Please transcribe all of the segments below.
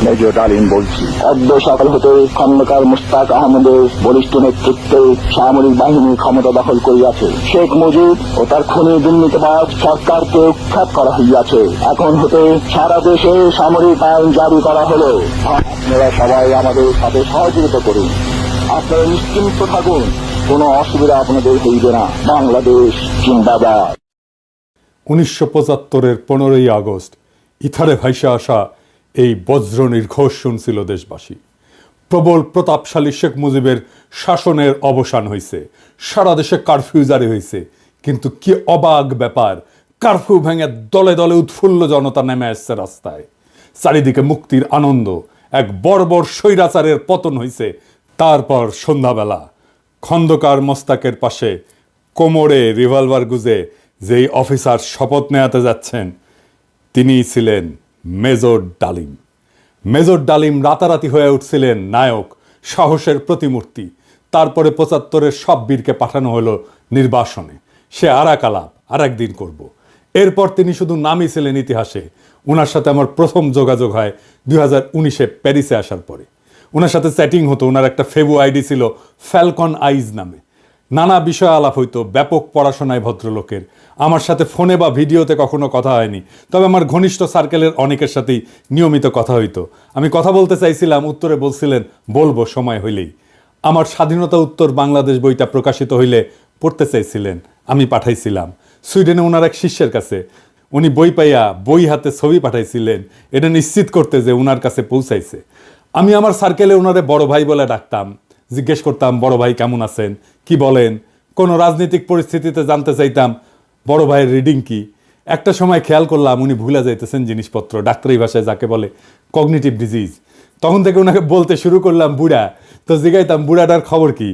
Major ডালিম বলছি। অদ্য সকাল হতে খন্দকার মুশতাক আহমেদের বলিষ্ঠ নেতৃত্বে সামরিক বাহিনী ক্ষমতা দখল করিয়াছে। শেখ মুজিব ও তার খুনি দুর্নীতিবাজ সরকারকে উৎখাত করা হইয়াছে। এখন হতে সারা দেশে সামরিক আইন জারি করা হলো। আপনারা সবাই আমাদের সাথে সহযোগিতা করুন। আপনারা নিশ্চিন্ত থাকুন, কোনো অসুবিধা আপনাদের হইবে না। বাংলাদেশ জিন্দাবাদ। 1975-এর 15ই আগস্ট ইথারে ভাইসা আসা এই বজ্র নির্ঘোষ শুনছিল দেশবাসী। প্রবল প্রতাপশালী শেখ মুজিবের শাসনের অবসান হয়েছে, সারা দেশে কারফিউ জারি হয়েছে। কিন্তু কি অবাক ব্যাপার, কারফিউ ভেঙে দলে দলে উৎফুল্ল জনতা নেমে আসছে রাস্তায়। চারিদিকে মুক্তির আনন্দ, এক বর্বর স্বৈরাচারের পতন হয়েছে। তারপর সন্ধ্যাবেলা খন্দকার মোস্তাকের পাশে কোমরে রিভলভার গুজে যেই অফিসার শপথ নেওয়াতে যাচ্ছেন তিনিই ছিলেন মেজর ডালিম। মেজর ডালিম রাতারাতি হয়ে উঠছিলেন নায়ক, সাহসের প্রতিমূর্তি। তারপরে 75-এর সব বীরকে পাঠানো হলো নির্বাসনে। সে আর এক আলাপ আর একদিন করব। এরপর তিনি শুধু নামই ছিলেন ইতিহাসে। ওনার সাথে আমার প্রথম যোগাযোগ হয় 2019-এ প্যারিসে আসার পরে। ওনার সাথে চ্যাটিং হতো। ওনার একটা ফেবু আইডি ছিল ফ্যালকন আইজ নামে। নানা বিষয় আলাপ হইতো, ব্যাপক পড়াশোনায় ভদ্রলোকের। আমার সাথে ফোনে বা ভিডিওতে কখনো কথা হয়নি, তবে আমার ঘনিষ্ঠ সার্কেলের অনেকের সাথেই নিয়মিত কথা হইতো। আমি কথা বলতে চাইছিলাম, উত্তরে বলছিলেন বলবো সময় হইলেই। আমার স্বাধীনতা উত্তর বাংলাদেশ বইটা প্রকাশিত হইলে পড়তে চাইছিলেন, আমি পাঠাইছিলাম সুইডেনে ওনার এক শিষ্যের কাছে। উনি বই পাইয়া বই হাতে ছবি পাঠাইছিলেন, এটা নিশ্চিত করতে যে ওনার কাছে পৌঁছাইছে। আমি আমার সার্কেলে ওনারে বড় ভাই বলে ডাকতাম। জিজ্ঞেস করতাম, বড় ভাই কেমন আছেন, কি বলেন। কোনো রাজনৈতিক পরিস্থিতিতে জানতে চাইতাম বড় ভাইয়ের রিডিং কি। একটা সময় খেয়াল করলাম উনি ভুলে যাইতেছেন জিনিসপত্র, ডাক্তারি ভাষায় যাকে বলে কগনিটিভ ডিজিজ। তখন থেকে ওনাকে বলতে শুরু করলাম বুড়া। তো জিগাইতাম বুড়াটার খবর কি।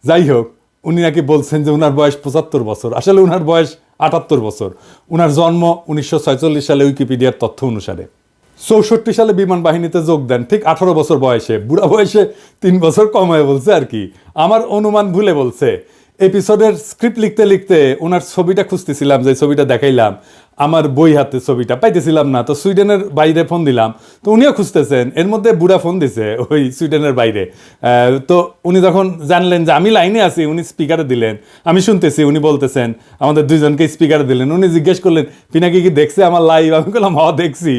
যাই হোক, উনি নাকি বলছেন যে ওনার বয়স 75 বছর, আসলে ওনার বয়স 78 বছর। ওনার জন্ম 1946 সালে উইকিপিডিয়ার তথ্য অনুসারে। 64 সালে বিমান বাহিনীতে যোগ দেন, ঠিক 18 বছর বয়সে। বুড়া বয়সে 3 বছর কম হয়ে বলছে আর কি, আমার অনুমান ভুলে বলছে। এপিসোডের স্ক্রিপ্ট লিখতে লিখতে ওনার ছবিটা খুঁজতেছিলাম, যে ছবিটা দেখাইলাম আমার বই হাতে, ছবিটা পাইতেছিলাম না। তো সুইডেনের বাইরে ফোন দিলাম, তো উনিও খুঁজতেছেন। এর মধ্যে বুড়া ফোন দিছে ওই সুইডেনের বাইরে। তো উনি যখন জানলেন যে আমি লাইনে আছি, উনি স্পিকারে দিলেন, আমি শুনতেছি। উনি বলতেছেন, আমাদের দুইজনকে স্পিকারে দিলেন। উনি জিজ্ঞেস করলেন পিনাকি কি দেখছে আমার লাইভ। আমি বললাম হ দেখছি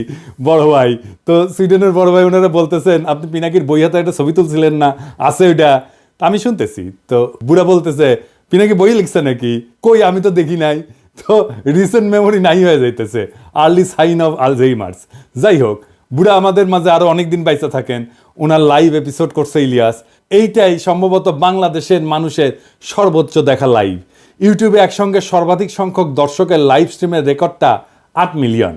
বড় ভাই। তো সুইডেনের বড় ভাই ওনারা বলতেছেন, আপনি পিনাকির বই হাতে একটা ছবি তুলছিলেন না, আছে ওইটা। আমি শুনতেছি। তো বুড়া বলতেছে, পিনাকি বই লিখছে নাকি, কই আমি তো দেখি নাই। তো রিসেন্ট মেমোরি নাই হয়ে যাইতেছে, আর্লি সাইন অফ আলঝেইমার্স। যাই হোক, বুড়া আমাদের মাঝে আরো অনেকদিন বাইচা থাকেন। ওনার লাইভ এপিসোড করছে ইলিয়াস। এইটাই সম্ভবত বাংলাদেশের মানুষের সর্বোচ্চ দেখা লাইভ। ইউটিউবে একসঙ্গে সর্বাধিক সংখ্যক দর্শকের লাইভ স্ট্রিমের রেকর্ডটা 8 মিলিয়ন।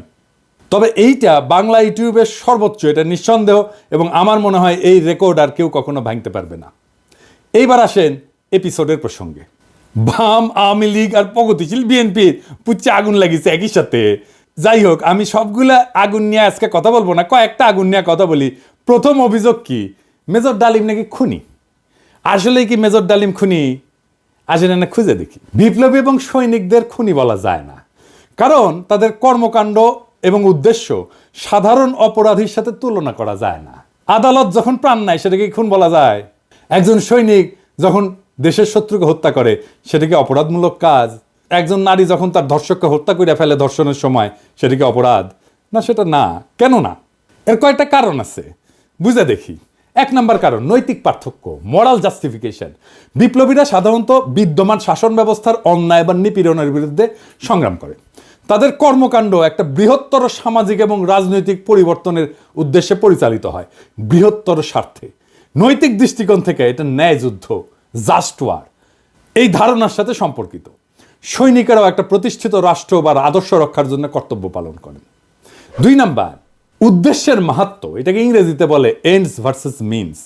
তবে এইটা বাংলা ইউটিউবের সর্বোচ্চ, এটা নিঃসন্দেহ। এবং আমার মনে হয় এই রেকর্ড আর কেউ কখনো ভাঙতে পারবে না। এইবার আসেন এপিসোডের প্রসঙ্গে। বাম, আওয়ামী লীগ আর প্রগতিশীল বিএনপির পুচ্ছে আগুন লাগিয়েছে একই সাথে। যাই হোক, আমি সবগুলা আগুন নিয়ে আজকে কথা বলবো না, কয়েকটা আগুন নিয়ে কথা বলি। প্রথম অভিযোগ কি, মেজর ডালিম নাকি খুনি। আসলে কি মেজর ডালিম খুনি? আসলে না খুঁজে দেখি। বিপ্লবী এবং সৈনিকদের খুনি বলা যায় না, কারণ তাদের কর্মকাণ্ড এবং উদ্দেশ্য সাধারণ অপরাধীর সাথে তুলনা করা যায় না। আদালত যখন প্রাণ নেয় সেটাকে খুন বলা যায়? একজন সৈনিক যখন দেশের শত্রুকে হত্যা করে সেটা কি অপরাধমূলক কাজ? একজন নারী যখন তার ধর্ষককে হত্যা করে ফেলে ধর্ষণের সময়, সেটা কি অপরাধ? না, সেটা না। কেন না? এর কয়েকটা কারণ আছে, বুঝে দেখি। 1 নম্বর কারণ, নৈতিক পার্থক্য, মোরাল জাস্টিফিকেশন। বিপ্লবীরা সাধারণত বিদ্যমান শাসন ব্যবস্থার অন্যায় বা নিপীড়নের বিরুদ্ধে সংগ্রাম করে। তাদের কর্মকাণ্ড একটা বৃহত্তর সামাজিক এবং রাজনৈতিক পরিবর্তনের উদ্দেশ্যে পরিচালিত হয়, বৃহত্তর স্বার্থে। নৈতিক দৃষ্টিকোণ থেকে এটা ন্যায় যুদ্ধ, জাস্ট ওয়ার, এই ধারণার সাথে সম্পর্কিত। সৈনিকেরাও একটা প্রতিষ্ঠিত রাষ্ট্র বা আদর্শ রক্ষার জন্য কর্তব্য পালন করেন। 2 নাম্বার, উদ্দেশ্যের মাহাত্ম্য, এটাকে ইংরেজিতে বলে এন্ডস ভার্সেস মিনস।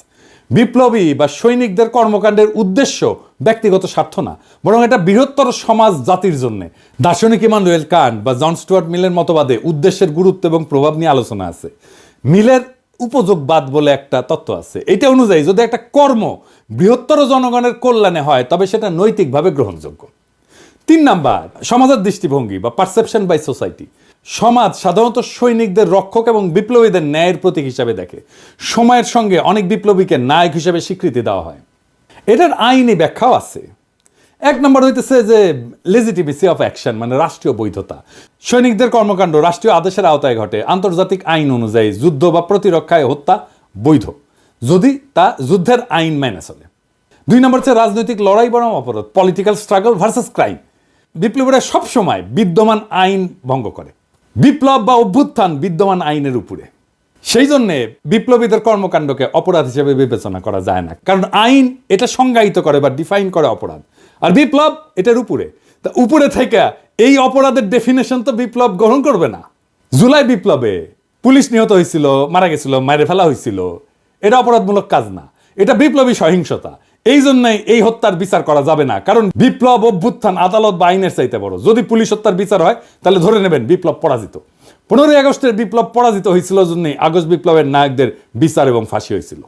বিপ্লবী বা সৈনিকদের কর্মকাণ্ডের উদ্দেশ্য ব্যক্তিগত স্বার্থ না, বরং এটা বৃহত্তর সমাজ জাতির জন্য। দার্শনিক ইমানুয়েল কান্ট বা জন স্টুয়ার্ট মিলের মতবাদে উদ্দেশ্যের গুরুত্ব এবং প্রভাব নিয়ে আলোচনা আছে। মিলের উপযোগবাদ বলে একটা তত্ত্ব আছে। এটা অনুযায়ী যদি একটা কর্ম বৃহত্তর জনগণের কল্যাণে হয় তবে সেটা নৈতিকভাবে গ্রহণযোগ্য। 3 নাম্বার, সমাজের দৃষ্টিভঙ্গি বা পারসেপশন বাই সোসাইটি। সমাজ সাধারণত সৈনিকদের রক্ষক এবং বিপ্লবীদের ন্যায়ের প্রতীক হিসাবে দেখে। সময়ের সঙ্গে অনেক বিপ্লবীকে নায়ক হিসেবে স্বীকৃতি দেওয়া হয়। এটার আইনি ব্যাখ্যাও আছে। এক নম্বর হইতেছে যে লেজিটিমেসি অফ অ্যাকশন, মানে রাষ্ট্রীয় বৈধতা। সৈনিকদের কর্মকাণ্ড রাষ্ট্রীয় আদেশের আওতায় ঘটে। আন্তর্জাতিক আইন অনুযায়ী যুদ্ধ বা প্রতিরক্ষায় হত্যা বৈধ, যদি তা যুদ্ধের আইন মেনে চলে। 2 নম্বর হচ্ছে রাজনৈতিক লড়াই বনাম অপরাধ, পলিটিক্যাল স্ট্রাগল ভার্সেস ক্রাইম। বিপ্লবীরা সবসময় বিদ্যমান আইন ভঙ্গ করে। বিপ্লব বা অভ্যুত্থান বিদ্যমান আইনের উপরে। সেই জন্যে বিপ্লবীদের কর্মকাণ্ডকে অপরাধ হিসেবে বিবেচনা করা যায় না, কারণ আইন এটা সংজ্ঞায়িত করে বা ডিফাইন করে অপরাধ, আর বিপ্লব এটার উপরে। তা উপরে থেকে এই অপরাধের ডেফিনেশন তো বিপ্লব গ্রহণ করবে না। জুলাই বিপ্লবে পুলিশ নিহত হয়েছিল, মারা গেছিল, মেরে ফেলা হয়েছিল, এটা অপরাধমূলক কাজ না, এটা বিপ্লবী সহিংসতা। এই জন্যই এই হত্যার বিচার করা যাবে না, কারণ বিপ্লব অভ্যুত্থান আদালত বা আইনের চাইতে বড়। যদি পুলিশ হত্যার বিচার হয় তাহলে ধরে নেবেন বিপ্লব পরাজিত। 15ই আগস্টের বিপ্লব পরাজিত হয়েছিল জন্যই আগস্ট বিপ্লবের নায়কদের বিচার এবং ফাঁসি হয়েছিল।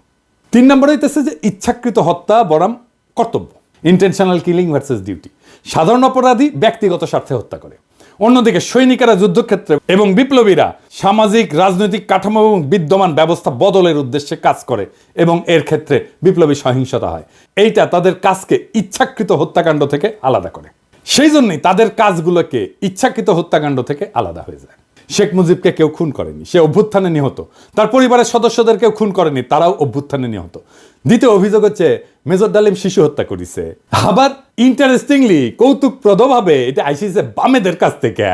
3 নম্বর হইতেছে যে ইচ্ছাকৃত হত্যা বনাম কর্তব্য, ইন্টেনশনাল কিলিং ভার্সেস ডিউটি। সাধারণ অপরাধী ব্যক্তিগত স্বার্থে হত্যা করে, অন্যদিকে সৈনিকেরা যুদ্ধক্ষেত্রে এবং বিপ্লবীরা সামাজিক রাজনৈতিক কাঠামো এবং বিদ্যমান ব্যবস্থা বদলের উদ্দেশ্যে কাজ করে এবং এর ক্ষেত্রে বিপ্লবী সহিংসতা হয়। এইটা তাদের কাজকে ইচ্ছাকৃত হত্যাকাণ্ড থেকে আলাদা করে। সেই জন্যই তাদের কাজগুলোকে ইচ্ছাকৃত হত্যাকাণ্ড থেকে আলাদা হয়ে যায়। শেখ মুজিবকে কেউ খুন করেনি, সে অভ্যুত্থানে নিহত। তার পরিবারের সদস্যদের কেউ খুন করেনি, তারাও অভ্যুত্থানে নিহত। দ্বিতীয় অভিযোগ হচ্ছে মেজর ডালিম শিশু হত্যা করেছে। আবার ইন্টারেস্টিংলি কৌতুকপ্রদভাবে এটা আইসিছে বামেদের কাছ থেকে।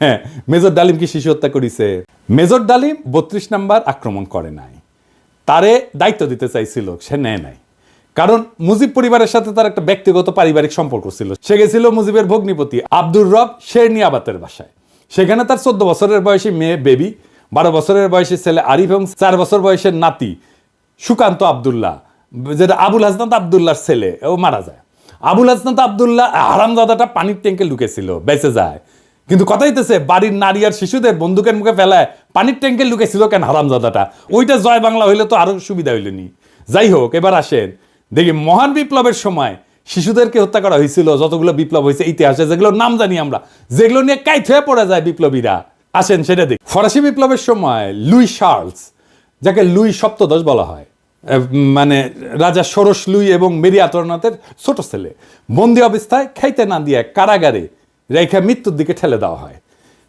হ্যাঁ, মেজর ডালিম কি শিশু হত্যা করেছে? মেজর ডালিম 32 নাম্বার আক্রমণ করে নাই, তারে দায়িত্ব দিতে চাইছিল, সে নেয় নাই। কারণ মুজিব পরিবারের সাথে তার একটা ব্যক্তিগত পারিবারিক সম্পর্ক ছিল। সে গেছিল মুজিবের ভগ্নিপতি আব্দুর রব শেরনিয়াবাতের বাসায়। সেখানে তার 14 বছরের বয়সী মেয়ে বেবি, 12 বছরের বয়সী ছেলে আরিফ এবং 4 বছর বয়সের নাতি সুকান্ত আব্দুল্লাহ, যেটা আবুল হাসনাত আব্দুল্লাহর ছেলে, ও মারা যায়। আবুল হাসনাত আব্দুল্লাহ হারামজাদাটা পানির ট্যাঙ্কে লুকেছিল, বেঁচে যায়। কিন্তু কথা হইতেছে বাড়ির নারী আর শিশুদের বন্দুকের মুখে ফেলায় পানির ট্যাঙ্কে লুকেছিল কেন হারামজাদাটা? ওইটা জয় বাংলা হইলে তো আরো সুবিধা হইলেনি। যাই হোক, এবার আসেন দেখি মহান বিপ্লবের সময় শিশুদেরকে হত্যা করা হয়েছিল যতগুলো বিপ্লব হয়েছে ইতিহাসে, যেগুলো নাম জানি আমরা, যেগুলো নিয়ে কাইট হয়ে পড়ে যায় বিপ্লবীরা। আসেন সেটা দেখি। ফরাসি বিপ্লবের সময় লুই শার্লস, যাকে লুই সপ্তদশ বলা হয়, মানে রাজা ষোড়শ লুই এবং মেরি আতরনাথের ছোট ছেলে, বন্দি অবস্থায় খাইতে না দিয়ে কারাগারে রেখা মৃত্যুর দিকে ঠেলে দেওয়া হয়।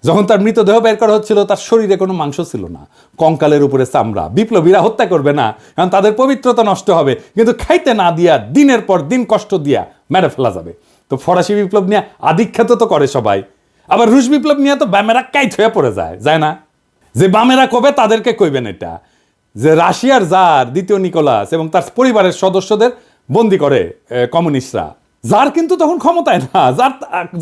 যখন তার মৃতদেহ বের করা হচ্ছিল তার শরীরে কোনো মাংস ছিল না, কঙ্কালের উপরে চামড়া। বিপ্লবীরা হত্যা করবে না, কারণ তাদের পবিত্রতা নষ্ট হবে, কিন্তু খাইতে না দিয়া দিনের পর দিন কষ্ট দিয়া মেরে ফেলা যাবে। তো ফরাসি বিপ্লব নিয়ে আধিখ্যাত তো করে সবাই, আবার রুশ বিপ্লব নিয়ে তো বামেরা কাইট হয়ে পড়ে যায় না? যে বামেরা কবে তাদেরকে কইবেন এটা, যে রাশিয়ার জার দ্বিতীয় নিকোলাস এবং তার পরিবারের সদস্যদের বন্দি করে কমিউনিস্টরা। জার কিন্তু তখন ক্ষমতায় না,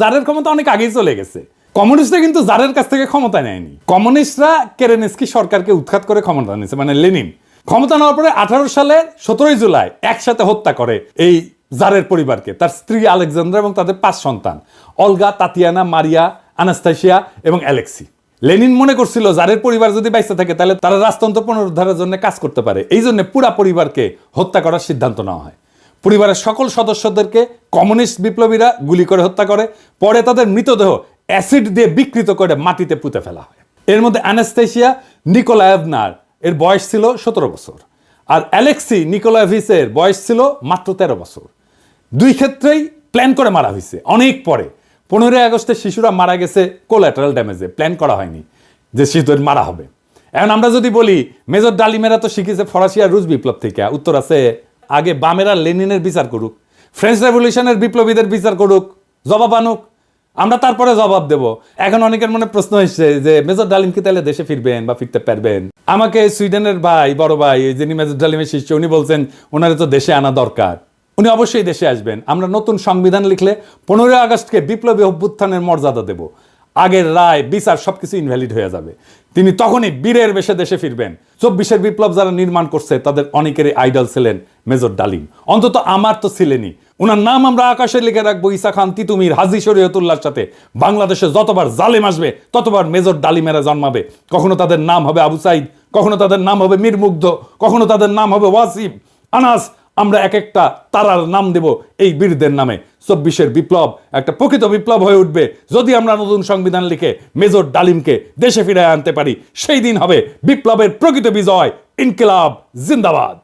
জারের ক্ষমতা অনেক আগেই চলে গেছে। কমিউনিস্টরা কিন্তু জারের কাছ থেকে ক্ষমতা নেয়নি। কমিউনিস্টরা কেরেনস্কি সরকারকে উৎখাত করে ক্ষমতা নিয়েছে, মানে লেনিন। ক্ষমতা নেওয়ার পরে 18 সালে 17 জুলাই একসাথে হত্যা করে এই জারের পরিবারকে, তার স্ত্রী আলেকজান্দ্রা এবং তাদের 5 সন্তান, অলগা, তাতিয়ানা, মারিয়া, আনাস্তাসিয়া এবং অ্যালেক্সি। লেনিন মনে করছিল জারের পরিবার যদি বাইসে থাকে তাহলে তারা রাজতন্ত্র পুনরুদ্ধারের জন্য কাজ করতে পারে। এই জন্য পুরা পরিবারকে হত্যা করার সিদ্ধান্ত নেওয়া হয়। পরিবারের সকল সদস্যদেরকে কমিউনিস্ট বিপ্লবীরা গুলি করে হত্যা করে, পরে তাদের মৃতদেহ অ্যাসিড দিয়ে বিকৃত করে মাটিতে পুঁতে ফেলা হয়। এর মধ্যে আনাস্তাসিয়া নিকোলায়েভনার এর বয়স ছিল 17 বছর, আর অ্যালেক্সি নিকোলায়েভিচের বয়স ছিল মাত্র 13 বছর। দুই ক্ষেত্রেই প্ল্যান করে মারা হয়েছে অনেক পরে। 15ই আগস্টে শিশুরা মারা গেছে কোল্যাটারাল ড্যামেজে, প্ল্যান করা হয়নি যে শিশুদের মারা হবে। এখন আমরা যদি বলি মেজর ডালিমেরা তো শিখেছে ফরাসি আর রুশ বিপ্লব থেকে, উত্তর আছে আগে বামেরা লেনিনের বিচার করুক, ফ্রেঞ্চ রেভলিউশনের বিপ্লবীদের বিচার করুক, জবাব আনুক, আমরা তারপরে জবাব দেব। এখন অনেকের মনে প্রশ্ন এসছে যে মেজর ডালিম কি তাহলে দেশে ফিরবেন বা ফিরতে পারবেন? আমাকে সুইডেনের ভাই, বড় ভাই, যিনি মেজর ডালিমের শিষ্য, উনি বলছেন ওনারে তো দেশে আনা দরকার, উনি অবশ্যই দেশে আসবেন। আমরা নতুন সংবিধান লিখলে 15ই আগস্টকে বিপ্লবী অভ্যুত্থানের মর্যাদা দেব। আগের রায় বিচার সবকিছু ইনভ্যালিড হয়ে যাবে। তিনি তখনই বীরের বেশে দেশে ফিরবেন। 24-এর বিপ্লব যারা নির্মাণ করছে তাদের অনেকেরই আইডল ছিলেন মেজর ডালিম, অন্তত আমার তো ছিলেনই। ওনার নাম আমরা আকাশে লিখে রাখবো ঈসা খান তিতুমির, হাজী শরীয়তুল্লাহর সাথে। বাংলাদেশে যতবার জালেম আসবে ততবার মেজর ডালিমেরা জন্মাবে। কখনো তাদের নাম হবে আবু সাইদ, কখনো তাদের নাম হবে মীর মুগ্ধ, কখনো তাদের নাম হবে ওয়াসিম, আনাস, আমরা এক একটা তারার নাম দেব এই বীরদের নামে। 24-এর বিপ্লব একটা প্রকৃত বিপ্লব হয়ে উঠবে যদি আমরা নতুন সংবিধান লিখে মেজর ডালিমকে দেশে ফিরে আনতে পারি। সেই দিন হবে বিপ্লবের প্রকৃত বিজয়। ইনকিলাব জিন্দাবাদ।